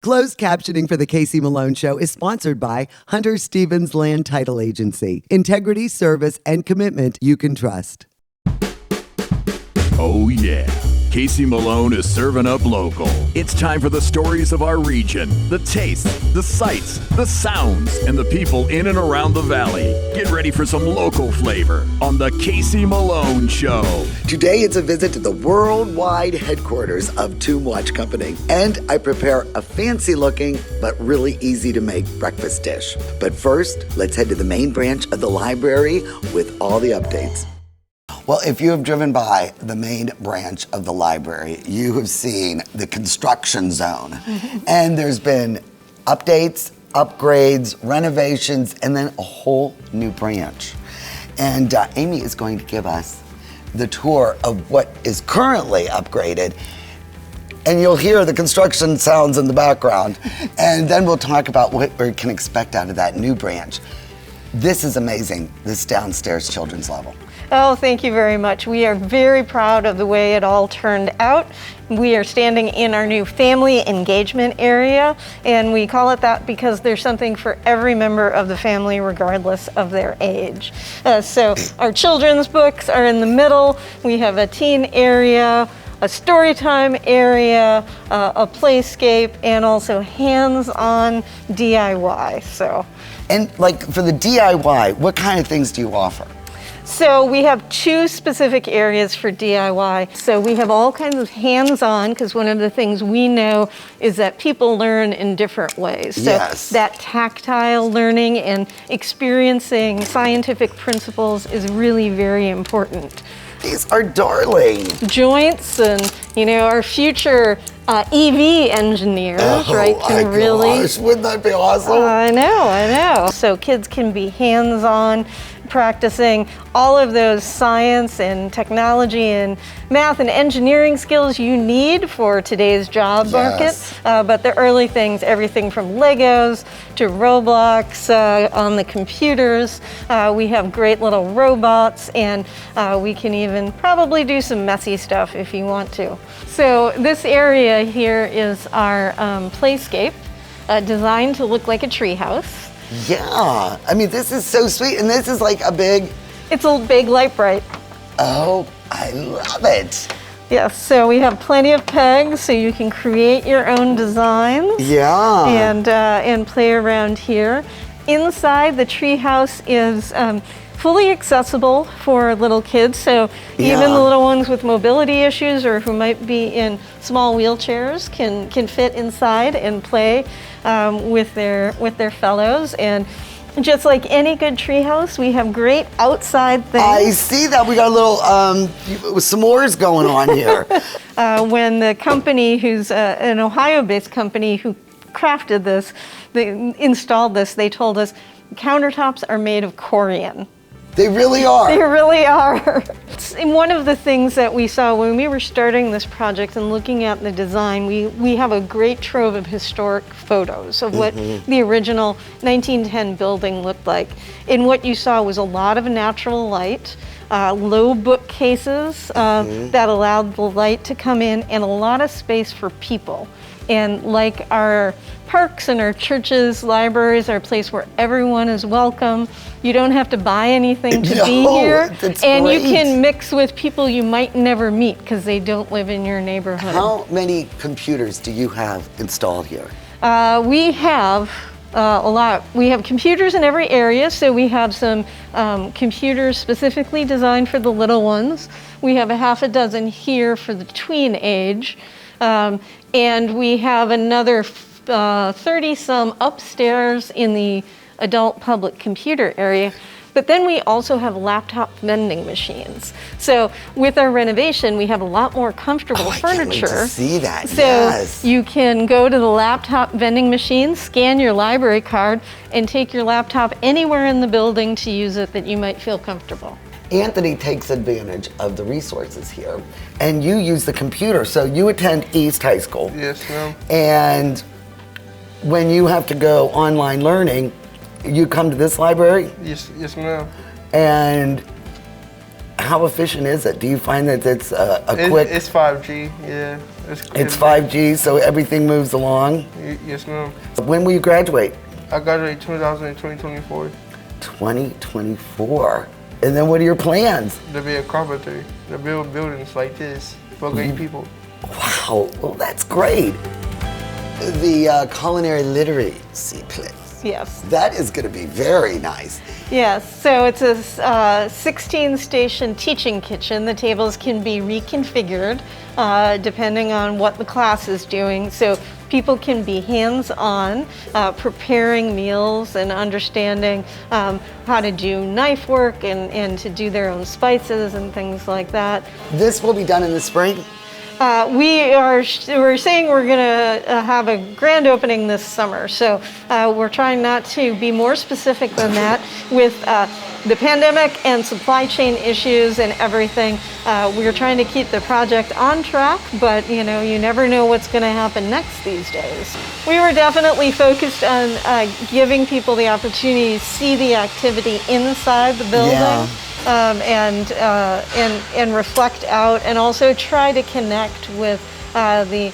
Closed captioning for The Casey Malone Show is sponsored by Hunter Stevens Land Title Agency. Integrity, service, and commitment you can trust. Oh yeah, Casey Malone is serving up local. It's time for the stories of our region, the tastes, the sights, the sounds, and the people in and around the valley. Get ready for some local flavor on the Casey Malone Show. Today it's a visit to the worldwide headquarters of Tomb Watch Company, and I prepare a fancy-looking but really easy-to-make breakfast dish. But first, let's head to the main branch of the library with all the updates. Well, if you have driven by the main branch of the library, you have seen the construction zone. And there's been updates, upgrades, renovations, and then a whole new branch. And Amy is going to give us the tour of what is currently upgraded. And you'll hear the construction sounds in the background. And then we'll talk about what we can expect out of that new branch. This is amazing, this downstairs children's level. Oh, thank you very much. We are very proud of the way it all turned out. We are standing in our new family engagement area, and we call it that because there's something for every member of the family regardless of their age. So our children's books are in the middle. We have a teen area, a storytime area, a playscape, and also hands-on DIY. And like for the DIY, what kind of things do you offer? So we have two specific areas for DIY. So we have all kinds of hands-on, because one of the things we know is that people learn in different ways. So yes. That tactile learning and experiencing scientific principles is really very important. These are darling. Joints and, our future EV engineers, right, can really... Gosh, wouldn't that be awesome? I know. So kids can be hands-on, practicing all of those science and technology and math and engineering skills you need for today's job market. But the early things, everything from Legos to Roblox on the computers. We have great little robots, and we can even probably do some messy stuff if you want to. So this area here is our playscape, designed to look like a treehouse. Yeah, I mean, this is so sweet, and this is like a big... It's a big light bright. Oh, I love it. Yes, so we have plenty of pegs, so you can create your own designs. Yeah. And play around here. Inside, the treehouse is fully accessible for little kids, so even the little ones with mobility issues or who might be in small wheelchairs can fit inside and play with their fellows. And just like any good treehouse, we have great outside things. I see that. We got a little s'mores going on here. When the company, who's an Ohio-based company who crafted this, they installed this, they told us countertops are made of corian. They really are. They really are. And one of the things that we saw when we were starting this project and looking at the design, we have a great trove of historic photos of what the original 1910 building looked like. And what you saw was a lot of natural light, low bookcases that allowed the light to come in, and a lot of space for people. And like our parks and our churches, libraries are a place where everyone is welcome. You don't have to buy anything to be here. And great. You can mix with people you might never meet because they don't live in your neighborhood. How many computers do you have installed here? We have a lot. We have computers in every area, so we have some computers specifically designed for the little ones. We have a half a dozen here for the tween age. And we have another 30-some upstairs in the adult public computer area. But then we also have laptop vending machines. So with our renovation, we have a lot more comfortable furniture. I can't wait to see that, So you can go to the laptop vending machine, scan your library card, and take your laptop anywhere in the building to use it that you might feel comfortable. Anthony takes advantage of the resources here, and you use the computer. So you attend East High School. Yes, ma'am. And when you have to go online learning, you come to this library? Yes, ma'am. And how efficient is it? Do you find that it's a quick... It's 5G, yeah. It's 5G, so everything moves along. Yes, ma'am. When will you graduate? I graduated 2024. 2024. And then what are your plans? To be a carpenter, to build buildings like this for great people. Wow, well, that's great. The culinary literacy place. Yes. That is going to be very nice. Yes, so it's a 16-station teaching kitchen. The tables can be reconfigured depending on what the class is doing. So people can be hands-on, preparing meals and understanding how to do knife work and to do their own spices and things like that. This will be done in the spring? We're saying we're going to have a grand opening this summer. So we're trying not to be more specific than that. With the pandemic and supply chain issues and everything, we're trying to keep the project on track, but you never know what's going to happen next these days. We were definitely focused on giving people the opportunity to see the activity inside the building. Yeah. And reflect out, and also try to connect with the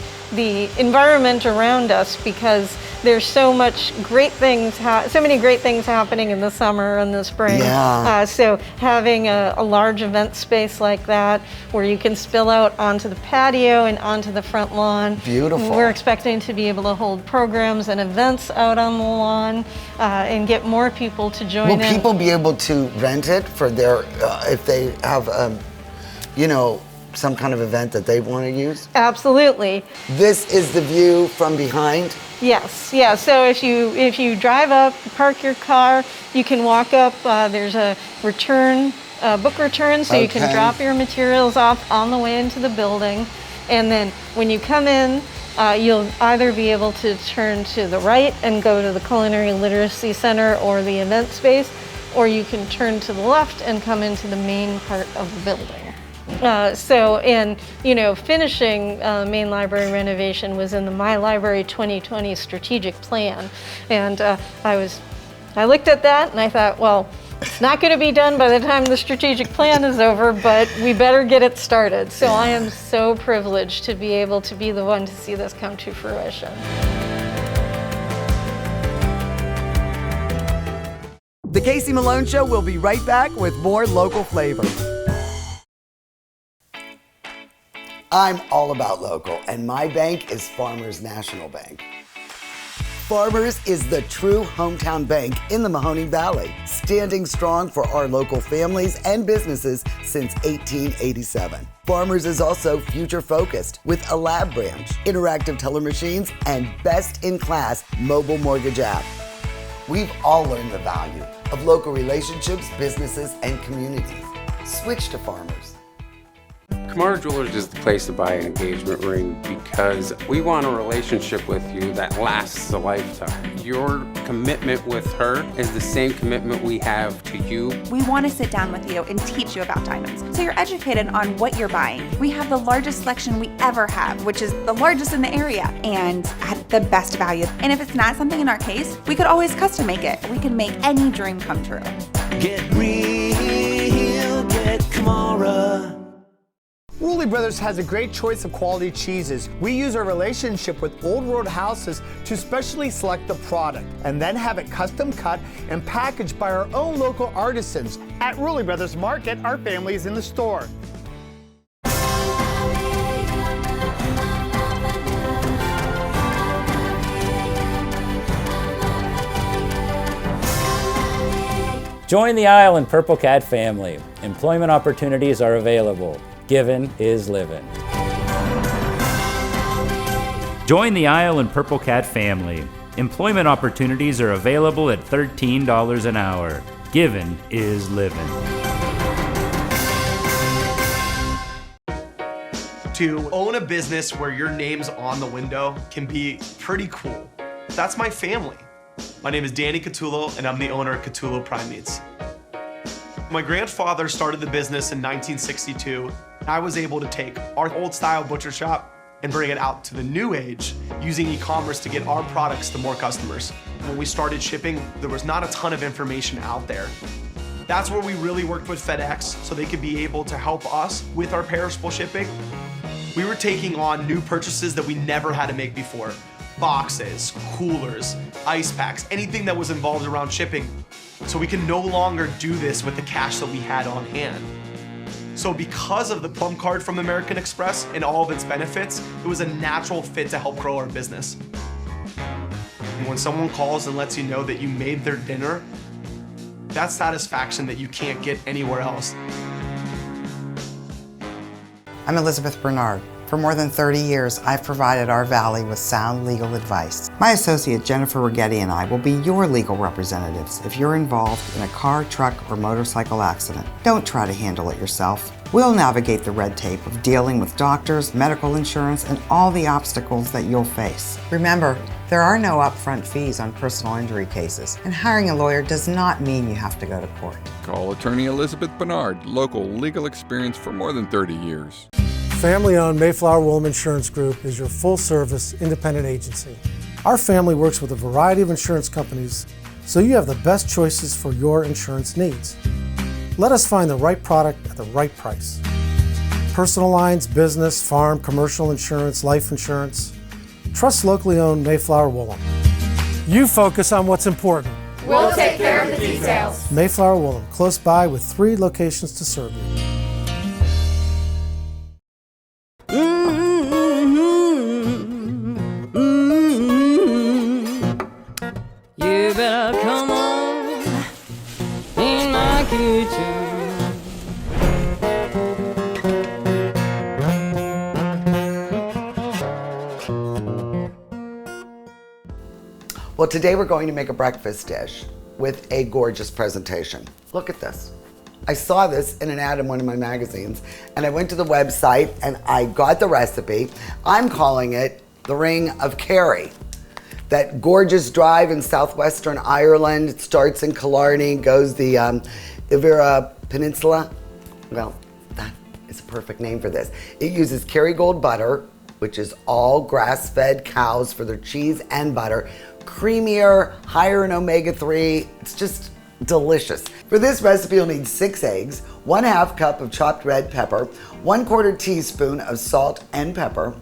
environment around us, because there's so many great things happening in the summer and the spring. Yeah. So having a large event space like that, where you can spill out onto the patio and onto the front lawn. Beautiful. We're expecting to be able to hold programs and events out on the lawn and get more people to join in. Will people be able to rent it for their, if they have, some kind of event that they want to use? Absolutely. This is the view from behind? Yes, yeah. So if you drive up, park your car, you can walk up. There's a book return, so you can drop your materials off on the way into the building. And then when you come in, you'll either be able to turn to the right and go to the Culinary Literacy Center or the event space, or you can turn to the left and come into the main part of the building. Finishing main library renovation was in the My Library 2020 strategic plan. And I looked at that and I thought, well, it's not going to be done by the time the strategic plan is over, but we better get it started. So I am so privileged to be able to be the one to see this come to fruition. The Casey Malone Show will be right back with more local flavor. I'm all about local, and my bank is Farmers National Bank. Farmers is the true hometown bank in the Mahoning Valley, standing strong for our local families and businesses since 1887. Farmers is also future-focused with a lab branch, interactive teller machines, and best-in-class mobile mortgage app. We've all learned the value of local relationships, businesses, and communities. Switch to Farmers. Kamara Jewelers is the place to buy an engagement ring because we want a relationship with you that lasts a lifetime. Your commitment with her is the same commitment we have to you. We want to sit down with you and teach you about diamonds, so you're educated on what you're buying. We have the largest selection we ever have, which is the largest in the area, and at the best value. And if it's not something in our case, we could always custom make it. We can make any dream come true. Get real, get Kamara. Rulli Brothers has a great choice of quality cheeses. We use our relationship with Old Road Houses to specially select the product and then have it custom cut and packaged by our own local artisans. At Rulli Brothers Market, our family is in the store. Join the Isle and Purple Cat family. Employment opportunities are available. Given is living. Join the Isle and Purple Cat family. Employment opportunities are available at $13 an hour. Given is living. To own a business where your name's on the window can be pretty cool. That's my family. My name is Danny Catullo, and I'm the owner of Catullo Prime Meats. My grandfather started the business in 1962. I was able to take our old style butcher shop and bring it out to the new age using e-commerce to get our products to more customers. When we started shipping, there was not a ton of information out there. That's where we really worked with FedEx so they could be able to help us with our perishable shipping. We were taking on new purchases that we never had to make before. Boxes, coolers, ice packs, anything that was involved around shipping. So we can no longer do this with the cash that we had on hand. So because of the Plum Card from American Express and all of its benefits, it was a natural fit to help grow our business. And when someone calls and lets you know that you made their dinner, that's satisfaction that you can't get anywhere else. I'm Elizabeth Bernard. For more than 30 years, I've provided our Valley with sound legal advice. My associate Jennifer Rigetti and I will be your legal representatives if you're involved in a car, truck, or motorcycle accident. Don't try to handle it yourself. We'll navigate the red tape of dealing with doctors, medical insurance, and all the obstacles that you'll face. Remember, there are no upfront fees on personal injury cases, and hiring a lawyer does not mean you have to go to court. Call attorney Elizabeth Bernard, local legal experience for more than 30 years. Family-owned Mayflower Woolham Insurance Group is your full-service independent agency. Our family works with a variety of insurance companies, so you have the best choices for your insurance needs. Let us find the right product at the right price. Personal lines, business, farm, commercial insurance, life insurance. Trust locally owned Mayflower Woolham. You focus on what's important. We'll take care of the details. Mayflower Woolham, close by with 3 locations to serve you. You better come on in my kitchen. Well, today we're going to make a breakfast dish with a gorgeous presentation. Look at this. I saw this in an ad in one of my magazines, and I went to the website and I got the recipe. I'm calling it the Ring of Kerry. That gorgeous drive in southwestern Ireland. It starts in Killarney, goes the Ivira Peninsula. Well, that is a perfect name for this. It uses Kerrygold butter, which is all grass-fed cows for their cheese and butter. Creamier, higher in omega-3. It's just delicious. For this recipe, you'll need 6 eggs, 1/2 cup of chopped red pepper, 1/4 teaspoon of salt and pepper,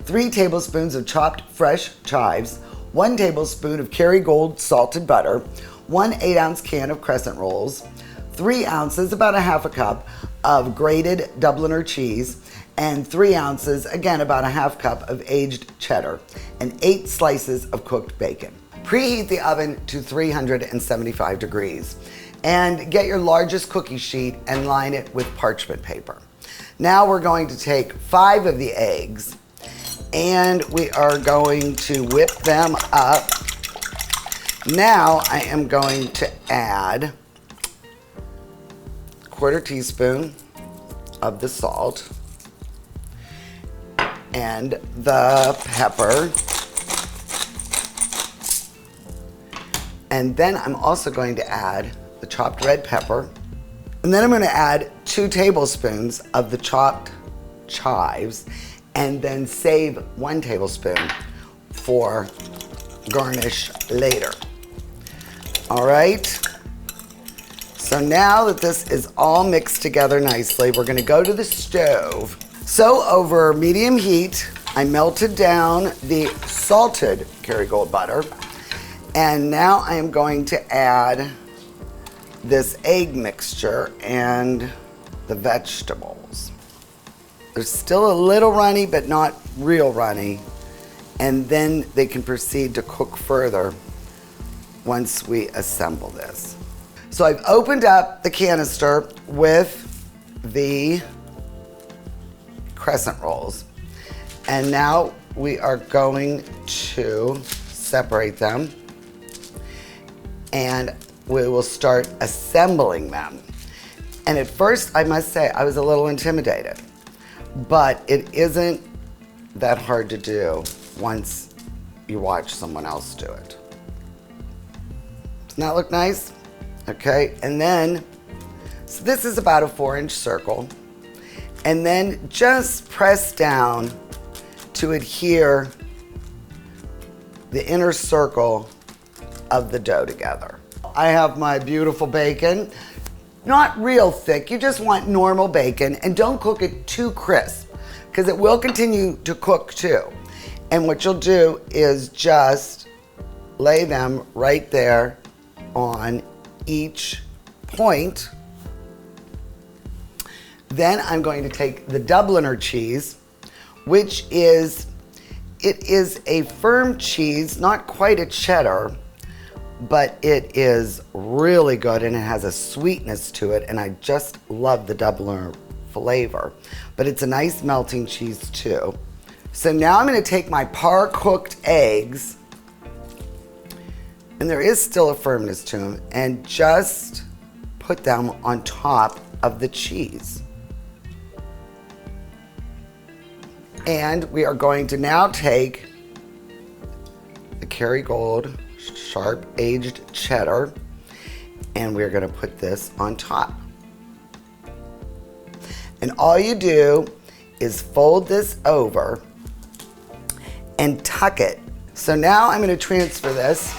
3 tablespoons of chopped fresh chives, 1 tablespoon of Kerrygold salted butter, 1 8-ounce can of crescent rolls, 3 ounces, about 1/2 cup, of grated Dubliner cheese, and 3 ounces, again about 1/2 cup of aged cheddar, and 8 slices of cooked bacon. Preheat the oven to 375 degrees and get your largest cookie sheet and line it with parchment paper. Now we're going to take 5 of the eggs and we are going to whip them up. Now I am going to add 1/4 teaspoon of the salt and the pepper. And then I'm also going to add the chopped red pepper. And then I'm going to add 2 tablespoons of the chopped chives and then save 1 tablespoon for garnish later. All right. So now that this is all mixed together nicely, we're going to go to the stove. So over medium heat, I melted down the salted Kerrygold butter. And now I am going to add this egg mixture and the vegetables. They're still a little runny, but not real runny. And then they can proceed to cook further once we assemble this. So I've opened up the canister with the crescent rolls. And now we are going to separate them. And we will start assembling them. And at first, I must say, I was a little intimidated, but it isn't that hard to do once you watch someone else do it. Doesn't that look nice? Okay, and then, so this is about a 4-inch circle, and then just press down to adhere the inner circle of the dough together. I have my beautiful bacon, not real thick, you just want normal bacon, and don't cook it too crisp because it will continue to cook too. And what you'll do is just lay them right there on each point. Then I'm going to take the Dubliner cheese, which is a firm cheese, not quite a cheddar, but it is really good and it has a sweetness to it, and I just love the Dubliner flavor. But it's a nice melting cheese too. So now I'm going to take my par-cooked eggs, and there is still a firmness to them, and just put them on top of the cheese. And we are going to now take the Kerrygold sharp aged cheddar, and we're going to put this on top. And all you do is fold this over and tuck it. So now I'm going to transfer this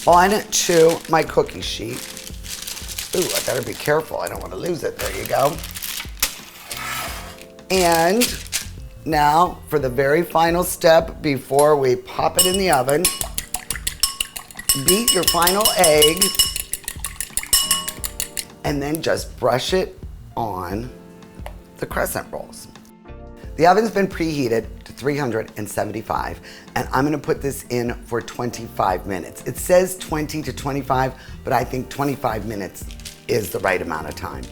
onto my cookie sheet. Ooh, I better be careful. I don't want to lose it. There you go. And now for the very final step before we pop it in the oven, beat your final egg and then just brush it on the crescent rolls. The oven's been preheated to 375, and I'm gonna put this in for 25 minutes. It says 20 to 25, but I think 25 minutes is the right amount of time.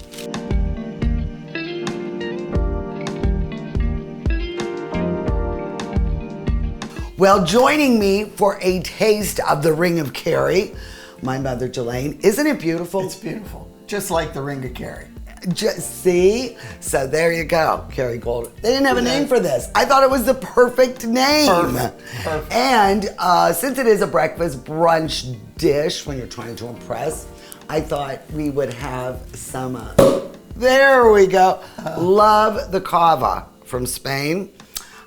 Well, joining me for a taste of the Ring of Kerry, my mother, Jelaine. Isn't it beautiful? It's beautiful. Just like the Ring of Kerry. Just see? So there you go, Kerrygold. They didn't have a name for this. I thought it was the perfect name. Perfect. And since it is a breakfast brunch dish when you're trying to impress, I thought we would have some, there we go. Love the cava from Spain,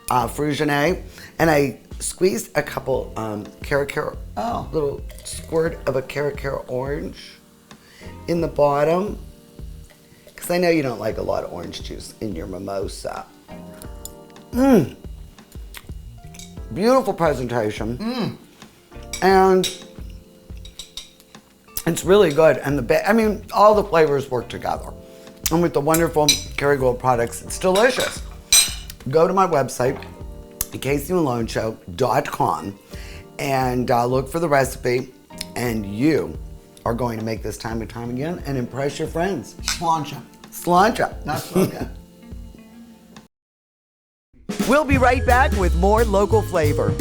Frugenet. And I squeezed a couple little squirt of a Caracara orange in the bottom, because I know you don't like a lot of orange juice in your mimosa. Beautiful presentation. And it's really good. And all the flavors work together. And with the wonderful Kerrygold products, it's delicious. Go to my website, caseymalonесhow.com, and look for the recipe, and you are going to make this time and time again and impress your friends. Sláinte. Sláinte. Not sláinte. We'll be right back with more local flavor.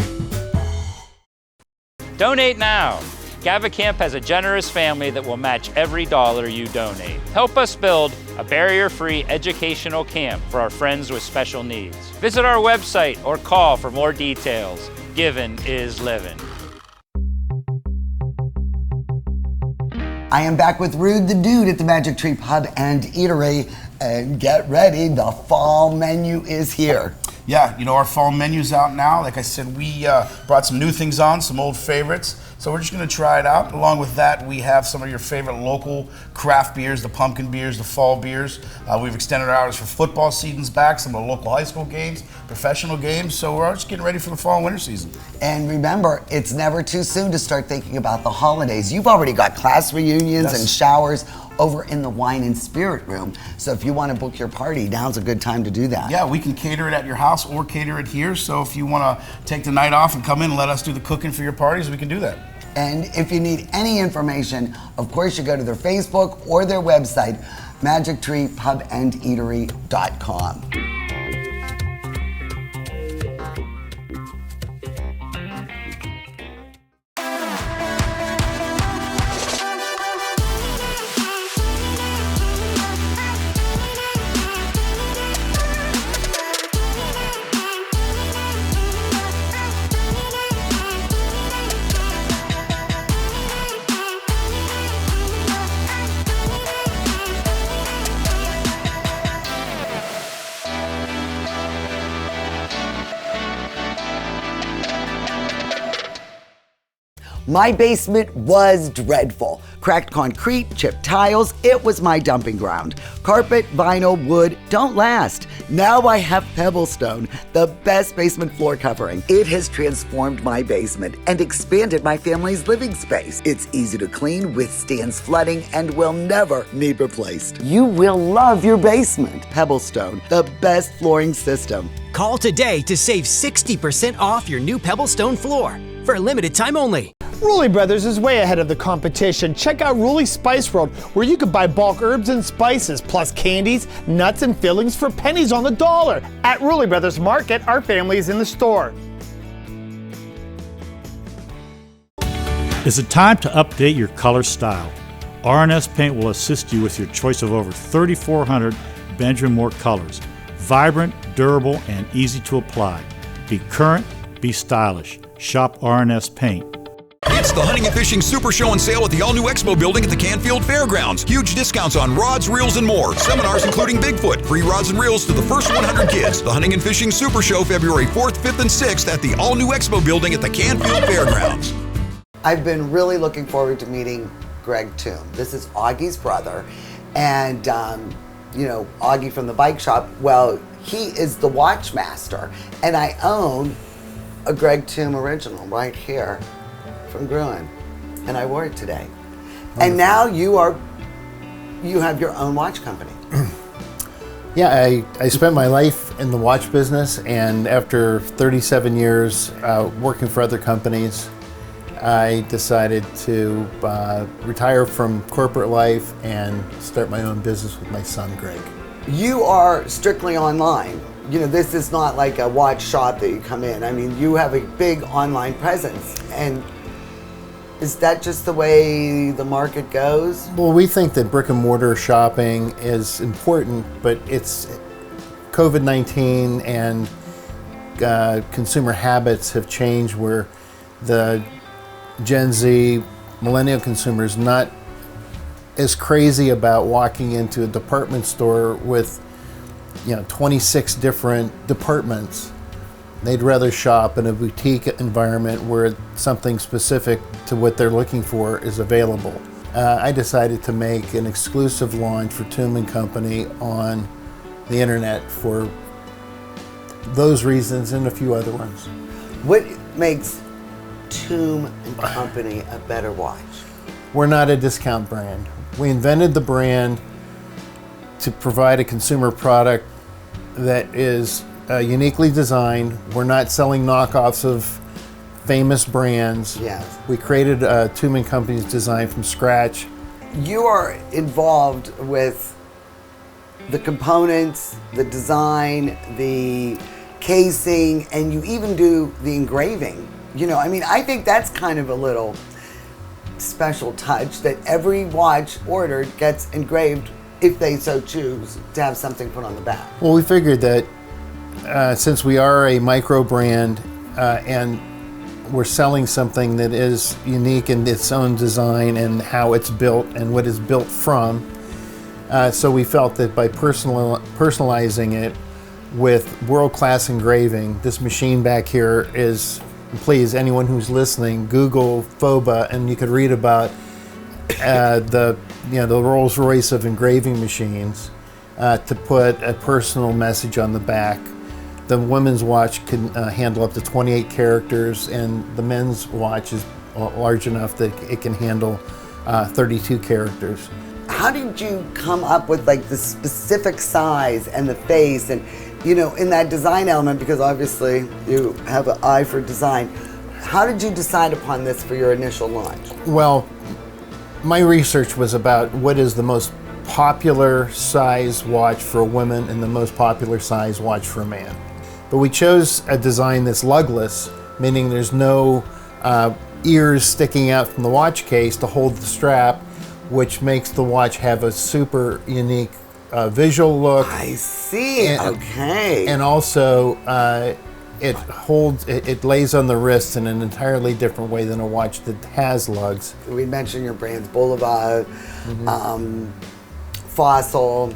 Donate now. Gavacamp has a generous family that will match every dollar you donate. Help us build a barrier-free educational camp for our friends with special needs. Visit our website or call for more details. Giving is living. I am back with Rude the Dude at the Magic Tree Pub and Eatery, and get ready, the fall menu is here. Yeah, our fall menu's out now. Like I said, we brought some new things on, some old favorites. So we're just gonna try it out. Along with that, we have some of your favorite local craft beers, the pumpkin beers, the fall beers. We've extended our hours for football seasons back, some of the local high school games, professional games. So we're just getting ready for the fall and winter season. And remember, it's never too soon to start thinking about the holidays. You've already got class reunions and showers over in the Wine and Spirit Room. So if you want to book your party, now's a good time to do that. Yeah, we can cater it at your house or cater it here. So if you want to take the night off and come in and let us do the cooking for your parties, we can do that. And if you need any information, of course, you go to their Facebook or their website, magictreepubandeatery.com. My basement was dreadful. Cracked concrete, chipped tiles, it was my dumping ground. Carpet, vinyl, wood don't last. Now I have Pebblestone, the best basement floor covering. It has transformed my basement and expanded my family's living space. It's easy to clean, withstands flooding, and will never need replaced. You will love your basement. Pebblestone, the best flooring system. Call today to save 60% off your new Pebblestone floor for a limited time only. Rulli Brothers is way ahead of the competition. Check out Rulli Spice World, where you can buy bulk herbs and spices, plus candies, nuts, and fillings for pennies on the dollar. At Rulli Brothers Market, our family is in the store. Is it time to update your color style? R&S Paint will assist you with your choice of over 3,400 Benjamin Moore colors. Vibrant, durable, and easy to apply. Be current, be stylish. Shop R&S Paint. It's the Hunting and Fishing Super Show and Sale at the all-new Expo building at the Canfield Fairgrounds. Huge discounts on rods, reels, and more. Seminars including Bigfoot. Free rods and reels to the first 100 kids. The Hunting and Fishing Super Show, February 4th, 5th, and 6th at the all-new Expo building at the Canfield Fairgrounds. I've been really looking forward to meeting Greg Toom. This is Augie's brother. And, Augie from the bike shop, well, he is the watch master. And I own a Greg Toom original right here from Gruen, and I wore it today. Wonderful. And now you have your own watch company. Yeah, I spent my life in the watch business, and after 37 years working for other companies, I decided to retire from corporate life and start my own business with my son, Greg. You are strictly online. This is not like a watch shop that you come in. I mean, you have a big online presence. And is that just the way the market goes? Well, we think that brick and mortar shopping is important, but it's COVID-19 and consumer habits have changed where the Gen Z millennial consumers not as crazy about walking into a department store with 26 different departments. They'd rather shop in a boutique environment where something specific to what they're looking for is available. I decided to make an exclusive launch for Toom & Company on the internet for those reasons and a few other ones. What makes Toom & Company a better watch? We're not a discount brand. We invented the brand to provide a consumer product that is uniquely designed. We're not selling knockoffs of famous brands. Yes. We created Toom & Company's design from scratch. You are involved with the components, the design, the casing, and you even do the engraving. I think that's kind of a little special touch that every watch ordered gets engraved if they so choose to have something put on the back. Well, we figured that since we are a micro brand and we're selling something that is unique in its own design and how it's built and what it's built from, so we felt that by personalizing it with world-class engraving, this machine back here is, please, anyone who's listening, Google FOBA and you could read about the Rolls Royce of engraving machines to put a personal message on the back. The women's watch can handle up to 28 characters, and the men's watch is large enough that it can handle 32 characters. How did you come up with the specific size and the face and in that design element, because obviously you have an eye for design. How did you decide upon this for your initial launch? Well, my research was about what is the most popular size watch for a woman and the most popular size watch for a man. But we chose a design that's lugless, meaning there's no ears sticking out from the watch case to hold the strap, which makes the watch have a super unique visual look. I see. Okay. And also, it lays on the wrist in an entirely different way than a watch that has lugs. We mentioned your brands, Boulevard, Fossil,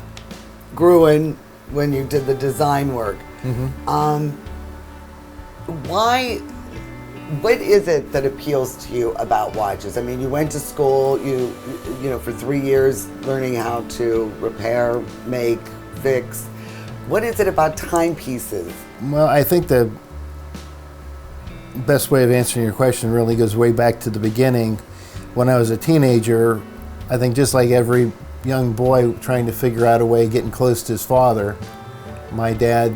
Gruen, when you did the design work. What is it that appeals to you about watches? I mean, you went to school, you know, for 3 years learning how to repair, make, fix. What is it about timepieces? Well, I think the best way of answering your question really goes way back to the beginning. When I was a teenager, I think just like every young boy trying to figure out a way of getting close to his father, my dad,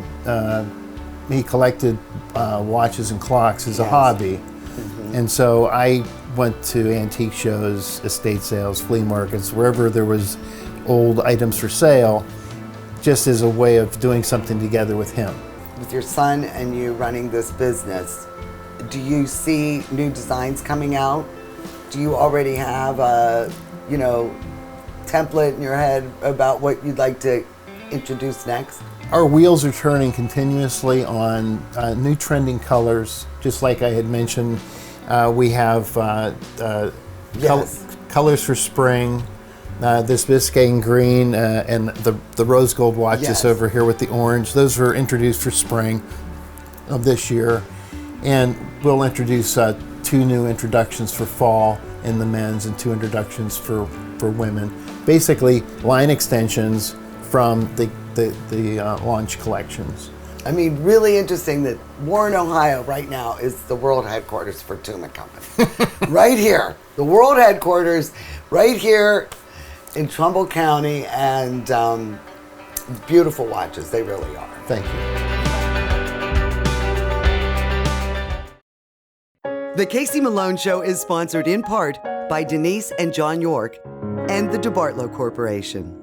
he collected watches and clocks as a hobby. And so I went to antique shows, estate sales, flea markets, wherever there was old items for sale, just as a way of doing something together with him. With your son and you running this business, do you see new designs coming out? Do you already have a, you know, template in your head about what you'd like to introduce next? Our wheels are turning continuously on new trending colors. Just like I had mentioned, we have colors for spring. This Biscayne green and the rose gold watches over here with the orange. Those were introduced for spring of this year. And we'll introduce 2 new introductions for fall in the men's and 2 introductions for women. Basically, line extensions from the launch collections. I mean, really interesting that Warren, Ohio right now is the world headquarters for Tuma Company. Right here, the world headquarters right here in Trumbull County, and beautiful watches, they really are. Thank you. The Casey Malone Show is sponsored in part by Denise and John York and the DeBartolo Corporation.